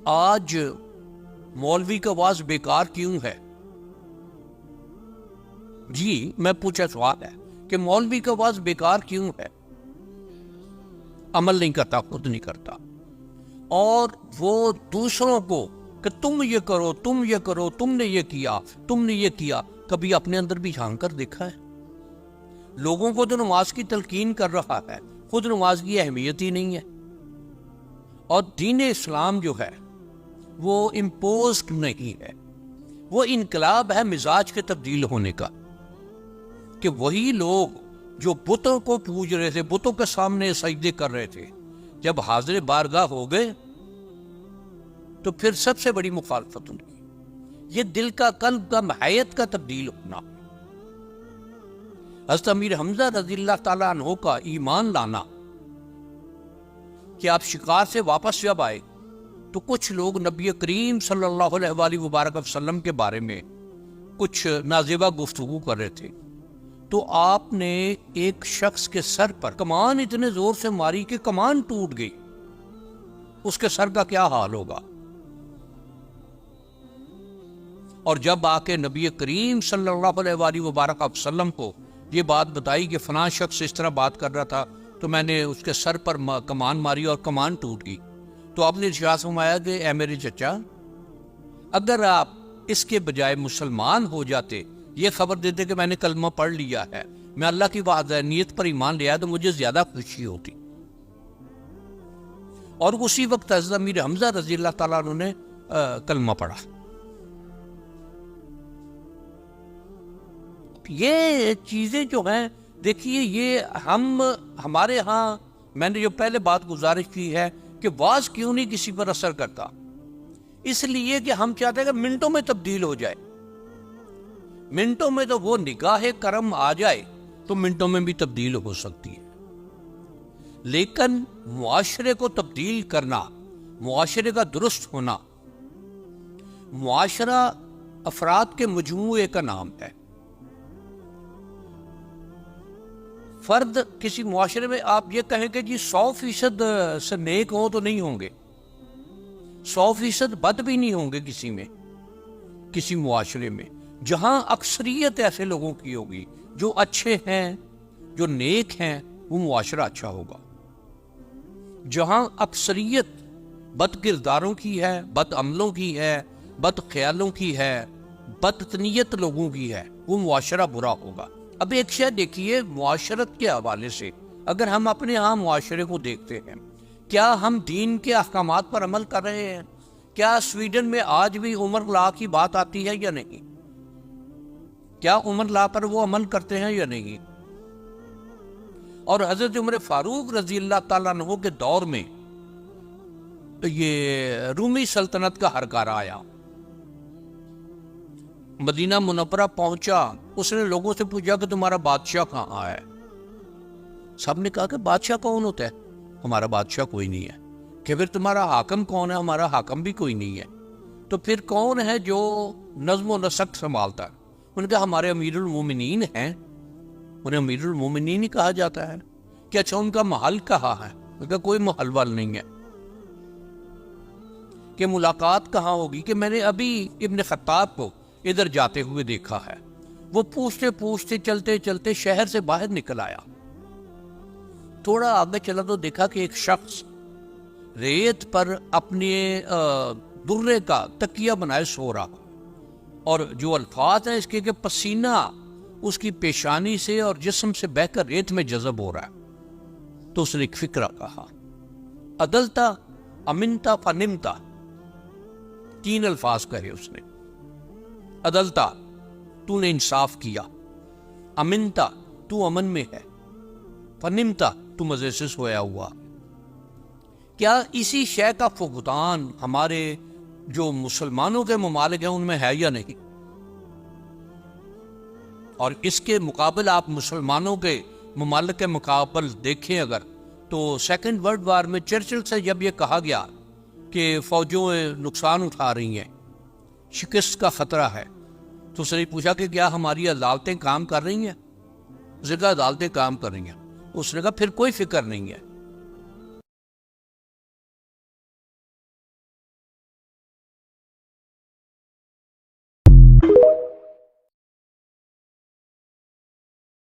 آج مولوی کا آواز بیکار کیوں ہے؟ جی میں پوچھا سوال ہے کہ مولوی کا آواز بیکار کیوں ہے؟ عمل نہیں کرتا، خود نہیں کرتا، اور وہ دوسروں کو کہ تم یہ کرو، تم یہ کرو، تم نے یہ کیا، تم نے یہ کیا، کبھی اپنے اندر بھی جھانک کر دیکھا ہے؟ لوگوں کو تو نماز کی تلقین کر رہا ہے، خود نماز کی اہمیت ہی نہیں ہے۔ اور دین اسلام جو ہے وہ امپوزڈ نہیں ہے، وہ انقلاب ہے مزاج کے تبدیل ہونے کا، کہ وہی لوگ جو بتوں کو پوج رہے تھے، بتوں کے سامنے سجدے کر رہے تھے، جب حاضر بارگاہ ہو گئے تو پھر سب سے بڑی مخالفت ان کی یہ دل کا، قلب کا، محیت کا تبدیل ہونا۔ حضرت امیر حمزہ رضی اللہ تعالیٰ عنہ کا ایمان لانا کہ آپ شکار سے واپس جب آئے تو کچھ لوگ نبی کریم صلی اللہ علیہ وآلہ وبارک وسلم کے بارے میں کچھ نازیبہ گفتگو کر رہے تھے، تو آپ نے ایک شخص کے سر پر کمان اتنے زور سے ماری کہ کمان ٹوٹ گئی۔ اس کے سر کا کیا حال ہوگا؟ اور جب آ کے نبی کریم صلی اللہ علیہ وآلہ وبارک وسلم کو یہ بات بتائی کہ فلاں شخص اس طرح بات کر رہا تھا تو میں نے اس کے سر پر کمان ماری اور کمان ٹوٹ گئی، تو آپ نے ارشاد فرمایا کہ اے میرے چچا، اگر آپ اس کے بجائے مسلمان ہو جاتے، یہ خبر دیتے کہ میں نے کلمہ پڑھ لیا ہے، میں اللہ کی وحدانیت پر ایمان لیا، تو مجھے زیادہ خوشی ہوتی۔ اور اسی وقت حضرت امیر حمزہ رضی اللہ تعالیٰ عنہ نے کلمہ پڑھا۔ یہ چیزیں جو ہیں، دیکھیے، یہ ہمارے ہاں، میں نے جو پہلے بات گزارش کی ہے کہ واز کیوں نہیں کسی پر اثر کرتا، اس لیے کہ ہم چاہتے ہیں کہ منٹوں میں تبدیل ہو جائے۔ منٹوں میں تو وہ نگاہ کرم آ جائے تو منٹوں میں بھی تبدیل ہو سکتی ہے، لیکن معاشرے کو تبدیل کرنا، معاشرے کا درست ہونا، معاشرہ افراد کے مجموعے کا نام ہے۔ فرد کسی معاشرے میں، آپ یہ کہیں کہ جی 100% سے نیک ہوں تو نہیں ہوں گے، 100% بد بھی نہیں ہوں گے کسی معاشرے میں، جہاں اکثریت ایسے لوگوں کی ہوگی جو اچھے ہیں، جو نیک ہیں، وہ معاشرہ اچھا ہوگا۔ جہاں اکثریت بد کرداروں کی ہے، بد عملوں کی ہے، بد خیالوں کی ہے، بدتنیت لوگوں کی ہے، وہ معاشرہ برا ہوگا۔ اب ایک شے دیکھیے، معاشرت کے حوالے سے اگر ہم اپنے ہاں معاشرے کو دیکھتے ہیں، کیا ہم دین کے احکامات پر عمل کر رہے ہیں؟ کیا سویڈن میں آج بھی عمر لا کی بات آتی ہے یا نہیں؟ کیا عمر لا پر وہ عمل کرتے ہیں یا نہیں؟ اور حضرت عمر فاروق رضی اللہ تعالیٰ عنہ کے دور میں یہ رومی سلطنت کا ہرکار آیا، مدینہ منورہ پہنچا، اس نے لوگوں سے پوچھا کہ تمہارا بادشاہ کہاں ہے؟ سب نے کہا کہ بادشاہ کون ہوتا ہے؟ ہمارا بادشاہ کوئی نہیں ہے۔ کہ پھر تمہارا حاکم کون ہے؟ ہمارا حاکم بھی کوئی نہیں ہے۔ تو پھر کون ہے جو نظم و نسق سنبھالتا ہے؟ انہوں نے کہا ہمارے امیر المومنین ہیں، انہیں امیر المومنین ہی کہا جاتا ہے۔ کہ اچھا ان کا محل کہاں ہے؟ انہوں نے کہا کوئی محل وال نہیں ہے۔ کہ ملاقات کہاں ہوگی؟ کہ میں نے ابھی ابن خطاب کو ادھر جاتے ہوئے دیکھا ہے۔ وہ پوچھتے پوچھتے چلتے چلتے شہر سے باہر نکل آیا، تھوڑا آگے چلا تو دیکھا کہ ایک شخص ریت پر اپنے درے کا تکیہ بنائے سو رہا، اور جو الفاظ ہیں اس کے کہ پسینہ اس کی پیشانی سے اور جسم سے بہ کر ریت میں جذب ہو رہا ہے۔ تو اس نے ایک فکرہ کہا، عدلتا امنتا فنمتا، 3 الفاظ کہے اس نے۔ عدلتا، تو نے انصاف کیا، امنتا، تو امن میں ہے، فنمتا، تو مزے سے سویا ہوا۔ کیا اسی شے کا فقدان ہمارے جو مسلمانوں کے ممالک ہیں ان میں ہے یا نہیں؟ اور اس کے مقابل آپ مسلمانوں کے ممالک کے مقابل دیکھیں اگر، تو سیکنڈ ورلڈ وار میں چرچل سے جب یہ کہا گیا کہ فوجوں نقصان اٹھا رہی ہیں، شکست کا خطرہ ہے، تو اس نے پوچھا کہ کیا ہماری عدالتیں کام کر رہی ہیں؟ اس نے کہا عدالتیں کام کر رہی ہیں۔ اس نے کہا پھر کوئی فکر نہیں ہے،